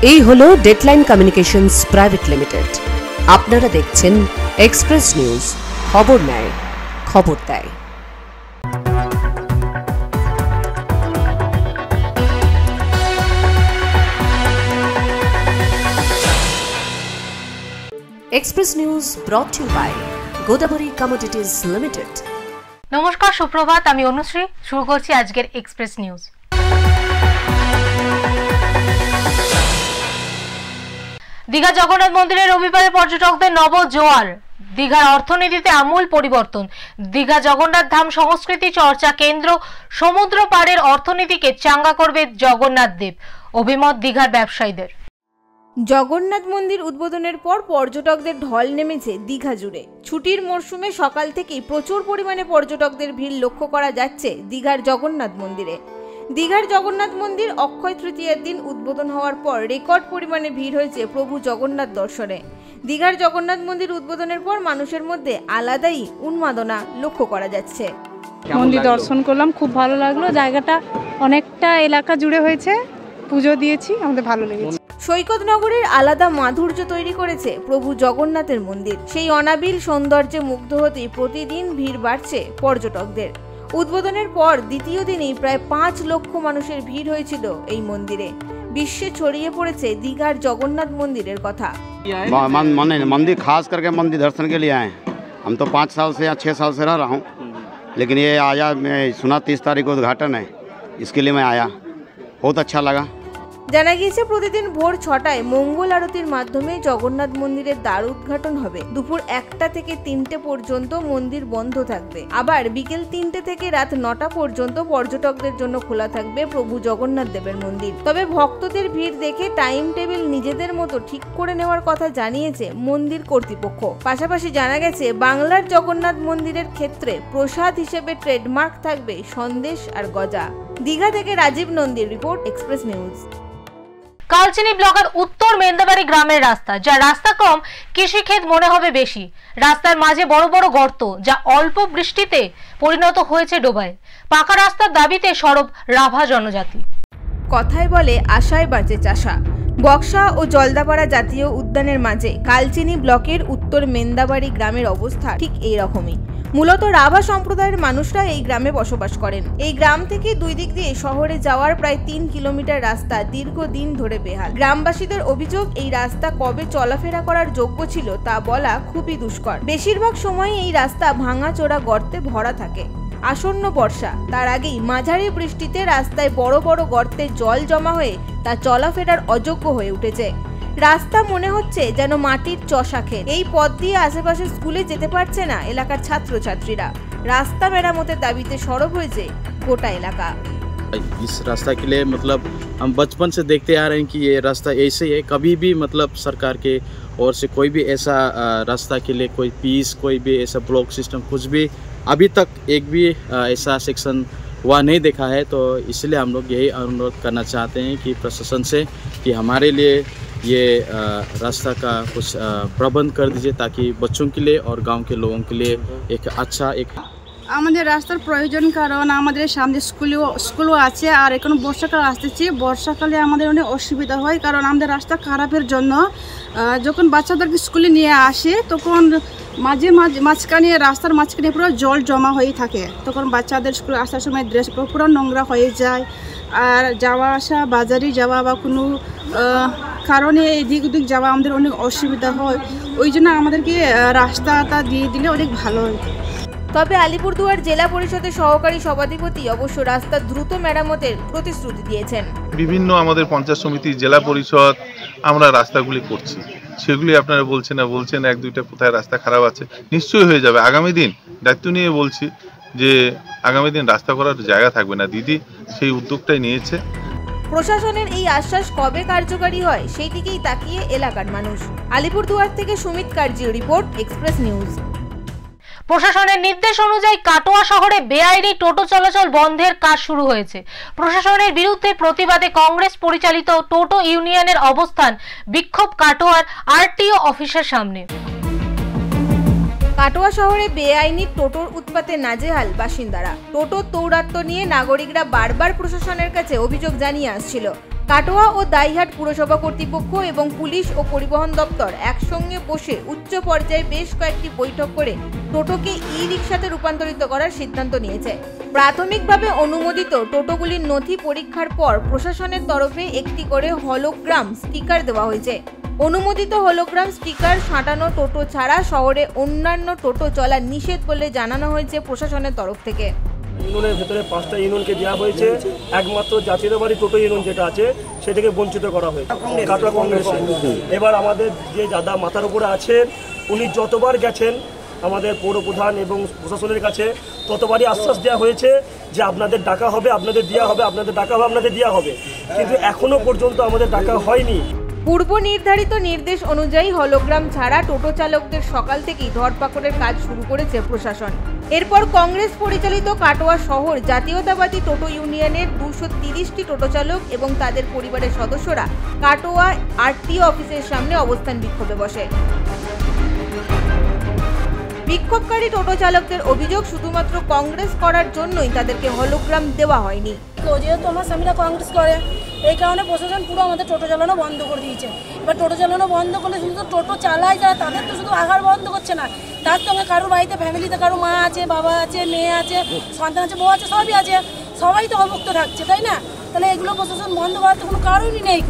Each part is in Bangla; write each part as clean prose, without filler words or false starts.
এই হলো ডেডলাইন কমিউনিকেশনস প্রাইভেট লিমিটেড। আপনারা দেখছেন এক্সপ্রেস নিউজ, খবর নেয়, খবর দেয়। Express News brought to you by Godavari Commodities Limited. নমস্কার, সুপ্রভাত, আমি অনুশ্রী। শুরু করছি আজকের এক্সপ্রেস নিউজ। দীঘা জগন্নাথ মন্দিরে রবিবারে পর্যটকদের নব জোয়ার। দীঘার অর্থনীতিতে আমূল পরিবর্তন। দীঘা জগন্নাথ ধাম সংস্কৃতি চর্চা কেন্দ্র সমুদ্র পাড়ের অর্থনীতিকে চাঙ্গা করবে জগন্নাথ দেব, অভিমত দীঘার ব্যবসায়ীদের। জগন্নাথ মন্দির উদ্বোধনের পর পর্যটকদের ঢল নেমেছে দীঘা জুড়ে। ছুটির মরশুমে সকাল থেকেই প্রচুর পরিমাণে পর্যটকদের ভিড় লক্ষ্য করা যাচ্ছে দীঘার জগন্নাথ মন্দিরে। দীঘার জগন্নাথ মন্দির অক্ষয় তৃতীয়ার দিন উদ্বোধন হওয়ার পর রেকর্ড পরিমাণে ভিড় হয়েছে প্রভু জগন্নাথ দর্শনে। দীঘার জগন্নাথ মন্দির উদ্বোধনের পর মানুষের মধ্যে আলাদাই উন্মাদনা লক্ষ্য করা যাচ্ছে। মন্দির দর্শন করলাম, খুব ভালো লাগলো। জায়গাটা অনেকটা এলাকা জুড়ে হয়েছে, পুজো দিয়েছি, আমাদের ভালো লেগেছে। সৈকত নগরের আলাদা মাধুর্য তৈরি করেছে প্রভু জগন্নাথের মন্দির। সেই অনাবিল সৌন্দর্যে মুগ্ধ হতেই প্রতিদিন ভিড় বাড়ছে পর্যটকদের। উদ্বোধনের পর দ্বিতীয় দিনেই প্রায় 5 লক্ষ মানুষের ভিড় হয়েছিল এই মন্দিরে। বিশ্বে ছড়িয়ে পড়েছে দীঘার জগন্নাথ মন্দিরের কথা। मंदिर खास करके मंदिर दर्शन के लिए आए हैं। हम तो 5 साल से या 6 साल से रह रहा हूँ, लेकिन ये आया, मैं सुना 30 तारीख को उद्घाटन है, इसके लिए मैं आया, बहुत अच्छा लगा। জানা গিয়েছে প্রতিদিন ভোর 6টায় মঙ্গল আরতির মাধ্যমে জগন্নাথ মন্দিরের দ্বার উদ্ঘাটন হবে। দুপুর 1টা থেকে 3টে পর্যন্ত মন্দির বন্ধ থাকবে। আবার বিকেল 3টে থেকে রাত 9টা পর্যন্ত পর্যটকদের জন্য খোলা থাকবে প্রভু জগন্নাথ দেবের মন্দির। তবে ভক্তদের ভিড় দেখে টাইম টেবিল নিজেদের মতো ঠিক করে নেওয়ার কথা জানিয়েছে মন্দির কর্তৃপক্ষ। পাশাপাশি জানা গেছে বাংলার জগন্নাথ মন্দিরের ক্ষেত্রে প্রসাদ হিসেবে ট্রেডমার্ক থাকবে সন্দেশ আর গজা। দীঘা থেকে রাজীব নন্দীর রিপোর্ট, এক্সপ্রেস নিউজ। কালচিনি ব্লকের উত্তর মেন্দাবাড়ি গ্রামের রাস্তা, যা রাস্তা কম, কৃষিক্ষেত মনে হবে বেশি। রাস্তার মাঝে বড় বড় গর্ত, যা অল্প বৃষ্টিতে পরিণত হয়েছে ডোবায়। পাকা রাস্তার দাবিতে সরব রাভা জনজাতি। কথায় বলে আশায় বাঁচে চাষা। বক্সা ও জলদাপাড়া জাতীয় উদ্যানের মাঝে কালচিনি ব্লকের উত্তর মেন্দাবাড়ি গ্রামের অবস্থা ঠিক এই রকমই। মূলত রাভা সম্প্রদায়ের মানুষরা এই গ্রামে বসবাস করেন। এই গ্রাম থেকে দুই দিক দিয়ে শহরে যাওয়ার প্রায় 3 কিলোমিটার রাস্তা দীর্ঘদিন ধরে বেহাল। গ্রামবাসীদের অভিযোগ, এই রাস্তা কবে চলাফেরা করার যোগ্য ছিল তা বলা খুবই দুষ্কর। বেশিরভাগ সময় এই রাস্তা ভাঙাচোরা গর্তে ভরা থাকে। আসন্ন বর্ষা, তার আগেই মাঝারি বৃষ্টিতে রাস্তায় বড় বড় গর্তে জল জমা হয়ে তা চলাফেরার অযোগ্য হয়ে উঠেছে। রাস্তা মনে হচ্ছে যেন মাটির চষাখেত। এই পথ দিয়ে আশেপাশে স্কুলে যেতে পারছে না এলাকার ছাত্রছাত্রীরা। রাস্তা মেরামতের দাবিতে সরব হয়েছে গোটা এলাকা। इस रास्ता के लिए मतलब हम बचपन से देखते आ रहे हैं कि ये रास्ता ऐसे ही है। कभी भी मतलब सरकार के ओर से कोई भी ऐसा रास्ता के लिए कोई पीस, कोई भी ऐसा ब्लॉक सिस्टम, कुछ भी अभी तक एक भी ऐसा सेक्शन हुआ नहीं देखा है। तो इसलिए हम लोग यही अनुरोध करना चाहते हैं कि प्रशासन से कि हमारे लिए ये रास्ता का कुछ प्रबंध कर दीजिए, ताकि बच्चों के लिए और गांव के लोगों के लिए एक अच्छा एक আমাদের রাস্তার প্রয়োজন, কারণ আমাদের সামনে স্কুলও আছে, আর এখন বর্ষাকাল আসতেছে। বর্ষাকালে আমাদের অনেক অসুবিধা হয়, কারণ আমাদের রাস্তা খারাপের জন্য যখন বাচ্চাদেরকে স্কুলে নিয়ে আসে তখন মাঝখানে রাস্তার মাঝখানে পুরো জল জমা হয়ে থাকে। তখন বাচ্চাদের স্কুলে আসার সময় ড্রেস পুরো নোংরা হয়ে যায়। আর যাওয়া আসা, বাজারে যাওয়া বা কোনো কারণে এদিক ওদিক যাওয়া আমাদের অনেক অসুবিধা হয়। ওই জন্য আমাদেরকে রাস্তাটা দিয়ে দিলে অনেক ভালো হয়। তবে আলিপুরদুয়ার জেলা পরিষদের সহকারী সভাধিপতি অবশ্য রাস্তা দ্রুত মেরামতের প্রতিশ্রুতি দিয়েছেন। বিভিন্ন আমাদের পঞ্চায়েত সমিতি, জেলা পরিষদ, আমরা রাস্তাগুলি করছি, সেগুলি আপনারা বলছেন 1-2টা কোথায় রাস্তা খারাপ আছে, নিশ্চয়ই হয়ে যাবে। আগামী দিন দায়িত্ব নিয়ে বলছি যে আগামী দিন রাস্তা করার জায়গা থাকবে না। দিদি সেই উদ্যোগটাই নিয়েছে। প্রশাসনের এই আশ্বাস কবে কার্যকারী হয় সেই দিকেই তাকিয়ে এলাকার মানুষ। আলিপুরদুয়ার থেকে সুমিত কার্জির রিপোর্ট, এক্সপ্রেস নিউজ। প্রশাসনের নির্দেশ অনুযায়ী কাটোয়া শহরে বেআইনি টোটো চলাচল বন্ধের কাজ শুরু হয়েছে। প্রশাসনের বিরুদ্ধে প্রতিবাদে কংগ্রেস পরিচালিত টোটো ইউনিয়নের অবস্থান বিক্ষোভ কাটোয়ার আরটিও অফিসের সামনে। কাটোয়া শহরে বেআইনি টোটোর উৎপাতে নাজেহাল বাসিন্দারা। টোটো দৌরাত্ম্য নিয়ে নাগরিকরা বারবার প্রশাসনের কাছে অভিযোগ জানিয়ে আসছিল। কাটোয়া ও দাইহাট পুরসভা কর্তৃপক্ষ এবং পুলিশ ও পরিবহন দপ্তর একসঙ্গে বসে উচ্চ পর্যায়ে বেশ কয়েকটি বৈঠক করে টোটোকে ই-রিকশাতে রূপান্তরিত করার সিদ্ধান্ত নিয়েছে। প্রাথমিকভাবে অনুমোদিত টোটোগুলির নথি পরীক্ষার পর প্রশাসনের তরফে একটি করে হলোগ্রাম স্টিকার দেওয়া হয়েছে। অনুমোদিত হলোগ্রাম স্টিকার সাঁটানো টোটো ছাড়া শহরে অন্যান্য টোটো চলা নিষেধ বলে জানানো হয়েছে প্রশাসনের তরফ থেকে। ইউনিয়নের ভেতরে 5টা ইউনিয়নকে দেওয়া হয়েছে, একমাত্র জাতীয়তাবাদী টোটো ইউনিয়ন যেটা আছে সেটাকে বঞ্চিত করা হয়েছে কাটোয়া কংগ্রেস। এবার আমাদের যে দাদা মাথার উপরে আছেন উনি যতবার গেছেন আমাদের পৌর প্রধান এবং প্রশাসনের কাছে ততবারই আশ্বাস দেওয়া হয়েছে যে আপনাদের ডাকা হবে, আপনাদের দেওয়া হবে, আপনাদের ডাকা হবে, আপনাদের দেওয়া হবে, কিন্তু এখনো পর্যন্ত আমাদের ডাকা হয়নি। পূর্ব নির্ধারিত নির্দেশ অনুযায়ী হলোগ্রাম ছাড়া টোটো চালকদের সকাল থেকেই ধরপাকড়ের কাজ শুরু করেছে প্রশাসন। এরপর কংগ্রেস পরিচালিত কাটোয়া শহর জাতীয়তাবাদী টোটো ইউনিয়নের 230টি টোটো চালক এবং তাদের পরিবারের সদস্যরা কাটোয়া আরটিও অফিসের সামনে অবস্থান বিক্ষোভে বসে। বিক্ষোভকারী টোটো চালকদের অভিযোগ শুধুমাত্র কংগ্রেস করার জন্যই তাদেরকে হলোগ্রাম দেওয়া হয়নি। যেহেতু আমার স্বামীরা কংগ্রেস করে এই কারণে প্রশাসন পুরো আমাদের টোটো চালানো বন্ধ করে দিয়েছে। এবার টোটো চালানো বন্ধ করলে শুধু টোটো চালায় যারা তাদের তো শুধু আহার বন্ধ করছে না, তার সঙ্গে কারোর বাড়িতে ফ্যামিলিতে কারো মা আছে, বাবা আছে, মেয়ে আছে, সন্তান আছে, বউ আছে, সবই আছে, সবাই তো অভুক্ত থাকছে, তাই না? তাহলে এগুলো প্রশাসন বন্ধ করার তো কোনো কারণই নেই।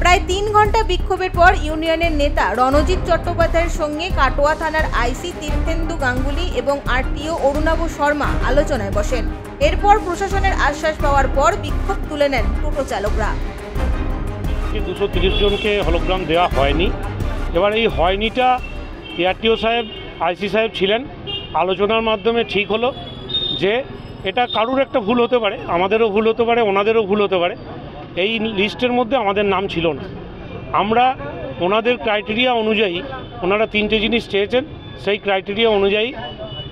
প্রায় 3 ঘন্টা বিক্ষোভের পর ইউনিয়নের নেতা রণজিৎ চট্টোপাধ্যায়ের সঙ্গে কাটোয়া থানার আইসি তীর্থেন্দু গাঙ্গুলি এবং আরটিও অরুণাভ শর্মা আলোচনায় বসেন। এরপর প্রশাসনের আশ্বাস পাওয়ার পর বিক্ষোভ তুলে নেন টোটো চালকরা। 230 জনকে হলোগ্রাম দেওয়া হয়নি। এবার এই হয়নিটা আরটিও সাহেব, আইসি সাহেব ছিলেন, আলোচনার মাধ্যমে ঠিক হলো যে এটা কারুর একটা ভুল হতে পারে, আমাদেরও ভুল হতে পারে, ওনাদেরও ভুল হতে পারে। এই লিস্টের মধ্যে আমাদের নাম ছিল না। আমরা ওনাদের ক্রাইটেরিয়া অনুযায়ী, ওনারা 3টে জিনিস চেয়েছেন, সেই ক্রাইটেরিয়া অনুযায়ী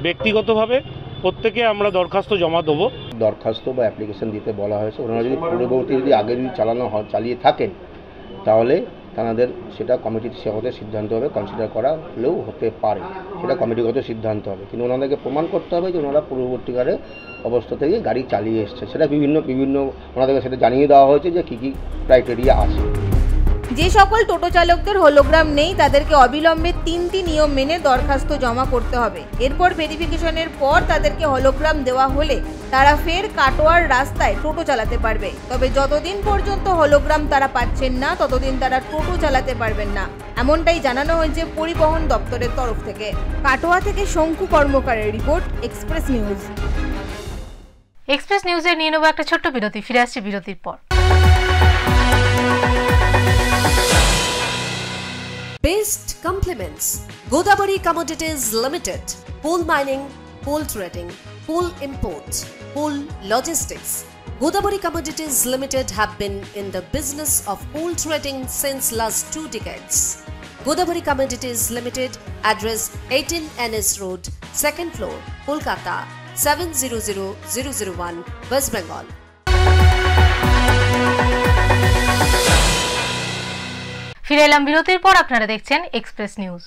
ব্যক্তিগতভাবে প্রত্যেকে আমরা দরখাস্ত জমা দেবো। দরখাস্ত বা অ্যাপ্লিকেশন দিতে বলা হয়েছে। ওনারা যদি পূর্ববর্তী যদি আগে যদি চালিয়ে থাকেন তাহলে তাদের সেটা কমিটির সেবাতে সিদ্ধান্ত হবে, কনসিডার করা হলেও হতে পারে, সেটা কমিটিগত সিদ্ধান্ত হবে। কিন্তু ওনাদেরকে প্রমাণ করতে হবে যে ওনারা পূর্ববর্তীকালে অবস্থা থেকে গাড়ি চালিয়ে এসছে। সেটা বিভিন্ন ওনাদেরকে সেটা জানিয়ে দেওয়া হয়েছে যে কী কী ক্রাইটেরিয়া আছে। যে সকল টোটো চালকদের হলোগ্রাম নেই তাদেরকে অবিলম্বে 3টি নিয়ম মেনে দরখাস্ত জমা করতে হবে। এরপর ভেরিফিকেশনের পর তাদেরকে হলোগ্রাম দেওয়া হলে তারা ফের কাটোয়ার রাস্তায় টোটো চালাতে পারবে। তবে যতদিন পর্যন্ত হলোগ্রাম তারা পাচ্ছেন না ততদিন তারা টোটো চালাতে পারবেন না, এমনটাই জানানো হয়েছে পরিবহন দপ্তরের তরফ থেকে। কাটোয়া থেকে শঙ্কু কর্মকারের রিপোর্ট, এক্সপ্রেস নিউজ। এক্সপ্রেস নিউজে নিয়ে নেব একটা ছোট্ট বিরতি, ফিরে আসছি বিরতির পর। Best compliments. Godabari Commodities Limited. Coal mining, coal trading, coal import, coal logistics. Godabari Commodities Limited have been in the business of coal trading since last 2 decades. Godabari Commodities Limited, address 18 NS Road, 2nd floor, Kolkata, 700001, West Bengal. ফিরে এলাম বিরতির পর, আপনারা দেখছেন এক্সপ্রেস নিউজ।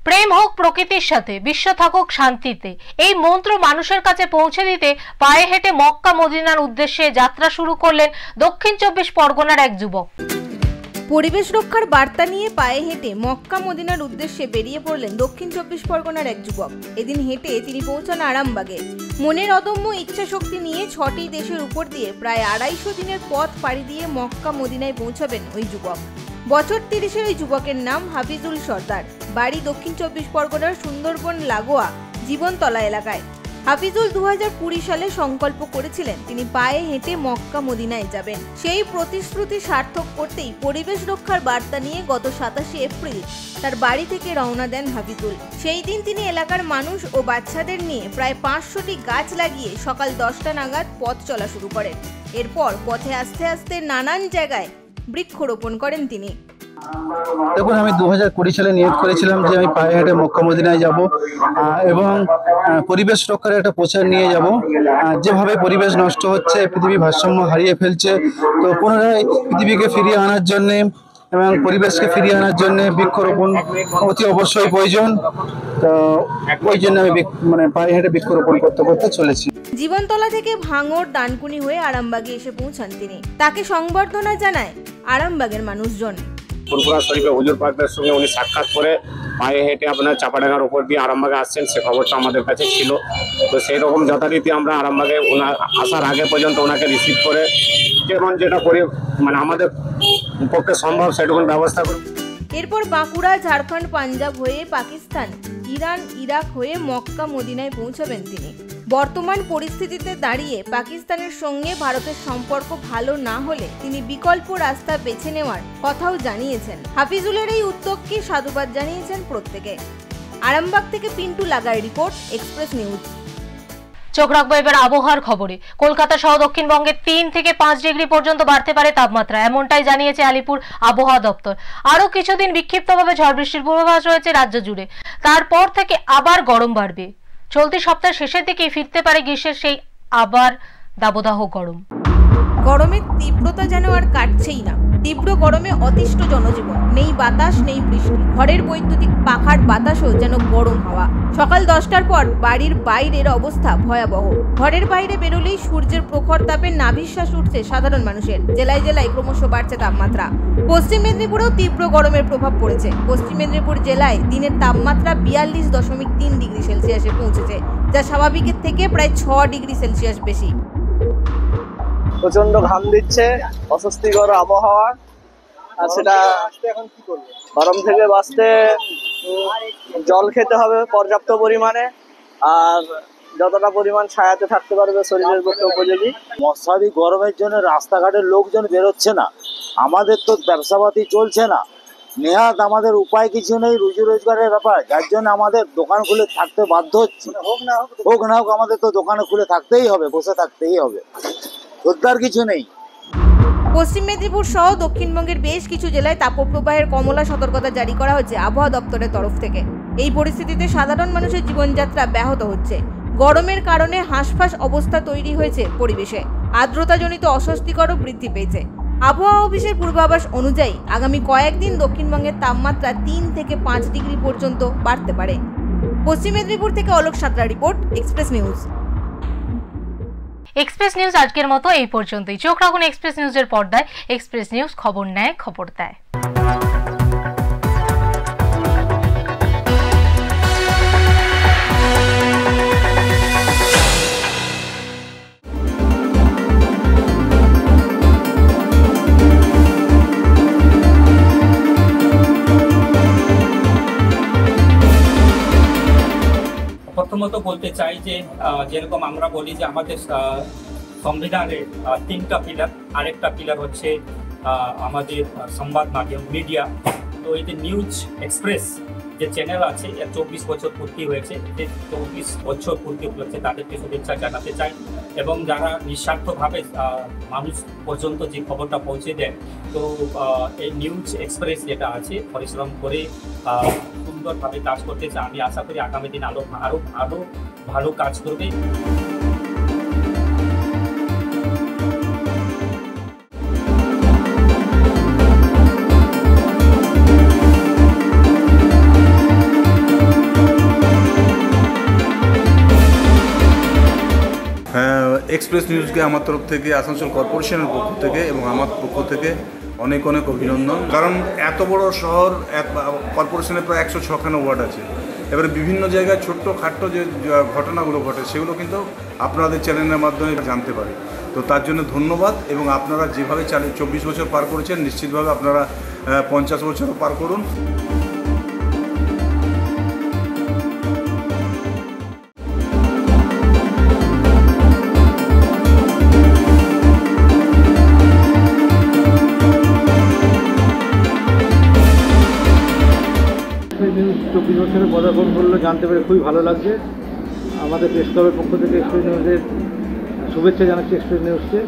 প্রেম হোক প্রকৃতির সাথে, বিশ্ব থাকুক শান্তিতে, এই মন্ত্র মানুষের কাছে পৌঁছে দিতে পায়ে হেঁটে মক্কা মদিনার উদ্দেশ্যে যাত্রা শুরু করলেন দক্ষিণ 24 পরগনার এক যুবক। পরিবেশ রক্ষার বার্তা নিয়ে পায়ে হেঁটে মক্কা মদিনার উদ্দেশ্যে বেরিয়ে পড়লেন দক্ষিণ 24 পরগনার এক যুবক। এদিন হেঁটে তিনি পৌঁছান আরামবাগে। মনের অদম্য ইচ্ছা শক্তি নিয়ে 6টি দেশের উপর দিয়ে প্রায় 250 দিনের পথ পাড়ি দিয়ে মক্কা মদিনায় পৌঁছাবেন ওই যুবক। বছর 30-এর ওই যুবকের নাম হাফিজুল সর্দার। বাড়ি দক্ষিণ 24 পরগনার সুন্দরবন লাগোয়া জীবনতলা এলাকায়। হাফিজুল 2020 সালে সংকল্প করেছিলেন তিনি পায়ে হেঁটে মক্কা মদিনায় যাবেন। সেই প্রতিশ্রুতি সার্থক করতেই পরিবেশ রক্ষার বার্তা নিয়ে গত 27 এপ্রিল তার বাড়ি থেকে রওনা দেন হাফিজুল। সেই দিন তিনি এলাকার মানুষ ও বাচ্চাদের নিয়ে প্রায় 500টি গাছ লাগিয়ে সকাল 10টা নাগাদ পথ চলা শুরু করেন। এরপর পথে আস্তে আস্তে নানান জায়গায় বৃক্ষরোপণ করেন তিনি। দেখুন, আমি 2020 সালে নিয়োগ করেছিলাম যে আমি পায়ে হেঁটে মক্কা মদিনায় যাব এবং পরিবেশ রক্ষার একটা প্রচার নিয়ে যাব। যেভাবে পরিবেশ নষ্ট হচ্ছে, পৃথিবী ভারসাম্য হারিয়ে ফেলছে, তো পুনরায় পৃথিবীকে ফিরিয়ে আনার জন্যে এবং পরিবেশকে ফিরিয়ে আনার জন্য বৃক্ষরোপণ অতি অবশ্যই প্রয়োজন। তো ওই জন্য আমি পায়ে হেঁটে বৃক্ষরোপণ করতে চলেছি। জীবনতলা থেকে ভাঙড় ডানকুনি হয়ে আরামবাগে এসে পৌঁছান তিনি। তাকে সংবর্ধনা জানায় আরামবাগের মানুষজন। ফুরফুরা শরীফে হুজুর পাকের সঙ্গে উনি সাক্ষাৎ করে পায়ে হেঁটে আপনার চাপাডাঙ্গার উপর দিয়ে আরামবাগে আসছেন, সে খবরটা আমাদের কাছে ছিল। তো সেই রকম যথারীতি আমরা আরামবাগে ওনার আসার আগে পর্যন্ত ওনাকে রিসিভ করে যেটা করে আমাদের পক্ষে সম্ভব সেটুকুন ব্যবস্থা করি। এরপর বাঁকুড়া, ঝাড়খণ্ড, পাঞ্জাব হয়ে পাকিস্তান, ইরান, ইরাক হয়ে মক্কা মদিনায় পৌঁছাবেন তিনি। বর্তমান পরিস্থিতিতে দাঁড়িয়ে পাকিস্তানের সঙ্গে ভারতের সম্পর্ক ভালো না হলে তিনি বিকল্প রাস্তা বেছে নেওয়ার কথাও জানিয়েছেন। হাফিজুলের এই উদ্যোগকে সাধুবাদ জানিয়েছেন প্রত্যেকে। আরামবাগ থেকে পিন্টু লাগার রিপোর্ট, এক্সপ্রেস নিউজ। চোখ রাখবো এবার আবহাওয়ার খবরে। কলকাতা সহ দক্ষিণবঙ্গে 3 থেকে 5 ডিগ্রি পর্যন্ত বাড়তে পারে তাপমাত্রা, এমনটাই জানিয়েছে আলিপুর আবহাওয়া দপ্তর। আরও কিছুদিন বিক্ষিপ্তভাবে ঝড় বৃষ্টির পূর্বাভাস রয়েছে রাজ্য জুড়ে। তারপর থেকে আবার গরম বাড়বে। চলতি সপ্তাহের শেষের দিকে ফিরতে পারে গ্রীষ্মের সেই আবার দাবদাহ গরম। গরমের তীব্রতা যেন আর কাটছেই না। তীব্র গরমে অতিষ্ঠ জনজীবন। নেই বাতাস, নেই বৃষ্টি। ঘরের বৈদ্যুতিক পাখার বাতাসও যেন গরম হাওয়া। সকাল 10টার পর বাড়ির বাইরের অবস্থা ভয়াবহ। ঘরের বাইরে বেরোলেই সূর্যের প্রখর তাপে নাভিশ্বাস উঠছে সাধারণ মানুষের। জেলায় জেলায় ক্রমশ বাড়ছে তাপমাত্রা। পশ্চিম মেদিনীপুরেও তীব্র গরমের প্রভাব পড়েছে। পশ্চিম মেদিনীপুর জেলায় দিনের তাপমাত্রা 42.3 ডিগ্রি সেলসিয়াসে পৌঁছেছে, যা স্বাভাবিকের থেকে প্রায় 6 ডিগ্রি সেলসিয়াস বেশি। প্রচন্ড ঘাম দিচ্ছে, অস্বস্তিকর আবহাওয়া। আর সেটা গরম থেকে বাঁচতে জল খেতে হবে পর্যাপ্ত পরিমাণে, আর যতটা পরিমাণ ছায়াতে থাকতে পারবে শরীরের পক্ষে উপযোগী। মশারি গরমের জন্য রাস্তাঘাটের লোকজন বেরোচ্ছে না, আমাদের তো ব্যবসাপাতি চলছে না। নেহাত আমাদের উপায় কিছু নেই, রুজি রোজগারের ব্যাপার, যার জন্য আমাদের দোকান খুলে থাকতে বাধ্য হচ্ছে। হোক না হোক আমাদের তো দোকানে খুলে থাকতেই হবে, বসে থাকতেই হবে, উদ্ধার কিছু নেই। পশ্চিম মেদিনীপুর সহ দক্ষিণবঙ্গের বেশ কিছু জেলায় তাপপ্রবাহের কমলা সতর্কতা জারি করা হয়েছে আবহাওয়া দপ্তরের তরফ থেকে। এই পরিস্থিতিতে সাধারণ মানুষের জীবনযাত্রা ব্যাহত হচ্ছে। গরমের কারণে হাঁসফাঁস অবস্থা তৈরি হয়েছে পরিবেশে। আর্দ্রতাজনিত অস্বস্তিকরও বৃদ্ধি পেয়েছে। আবহাওয়া অফিসের পূর্বাভাস অনুযায়ী আগামী কয়েকদিন দক্ষিণবঙ্গের তাপমাত্রা 3 থেকে 5 ডিগ্রি পর্যন্ত বাড়তে পারে। পশ্চিম মেদিনীপুর থেকে Alok Santra report, express news. Express news আজকের মতো এই পর্যন্তই। চোখ রাখুন এক্সপ্রেস নিউজের পর্দায়। এক্সপ্রেস নিউজ, খবর নেয়, খবর দেয়। প্রথমত বলতে চাই যে যেরকম আমরা বলি যে আমাদের সংবিধানের 3টা পিলার, আরেকটা পিলার হচ্ছে আমাদের সংবাদ মাধ্যম মিডিয়া। তো এই যে নিউজ এক্সপ্রেস যে চ্যানেল আছে, এর 24 বছর পূর্তি হয়েছে। যে 24 বছর পূর্তি উপলক্ষে তাদেরকে শুভেচ্ছা জানাতে চাই। এবং যারা নিঃস্বার্থভাবে মানুষ পর্যন্ত যে খবরটা পৌঁছে দেয়, তো এই নিউজ এক্সপ্রেস যেটা আছে পরিশ্রম করে সুন্দরভাবে কাজ করতে চাই। আমি আশা করি আগামী দিন আরো ভালো কাজ করবে। এক্সপ্রেস নিউজকে আমার তরফ থেকে, আসানসোল কর্পোরেশনের পক্ষ থেকে এবং আমার পক্ষ থেকে অনেক অনেক অভিনন্দন। কারণ এত বড় শহর, কর্পোরেশনের প্রায় 106খানা ওয়ার্ড আছে। এবারে বিভিন্ন জায়গায় ছোট্ট খাট্ট যে ঘটনাগুলো ঘটে সেগুলো কিন্তু আপনাদের চ্যানেলের মাধ্যমে জানতে পারে। তো তার জন্য ধন্যবাদ। এবং আপনারা যেভাবে 24 বছর পার করেছেন, নিশ্চিতভাবে আপনারা 50 বছরও পার করুন। নিউজ 24 বছরে পদার্পণ করলো, জানতে পেরে খুবই ভালো লাগছে। আমাদের প্রেস ক্লাবের পক্ষ থেকে এক্সপ্রেস নিউজের শুভেচ্ছা জানাচ্ছি এক্সপ্রেস নিউজকে।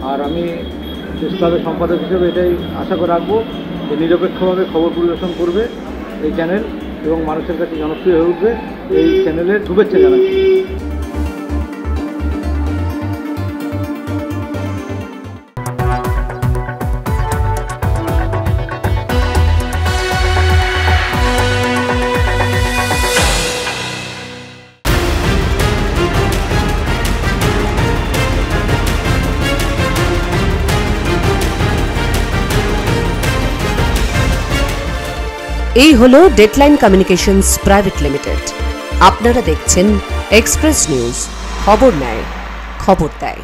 আর আমি প্রেস ক্লাবের সম্পাদক হিসেবে এটাই আশা করে রাখবো যে নিরপেক্ষভাবে খবর পরিবেশন করবে এই চ্যানেল এবং মানুষের কাছে জনপ্রিয় হয়ে উঠবে। এই চ্যানেলের শুভেচ্ছা জানাচ্ছি। এই হলো ডেডলাইন কমিউনিকেশনস প্রাইভেট লিমিটেড। আপনারা দেখছেন এক্সপ্রেস নিউজ, খবর নেয়, খবর দেয়।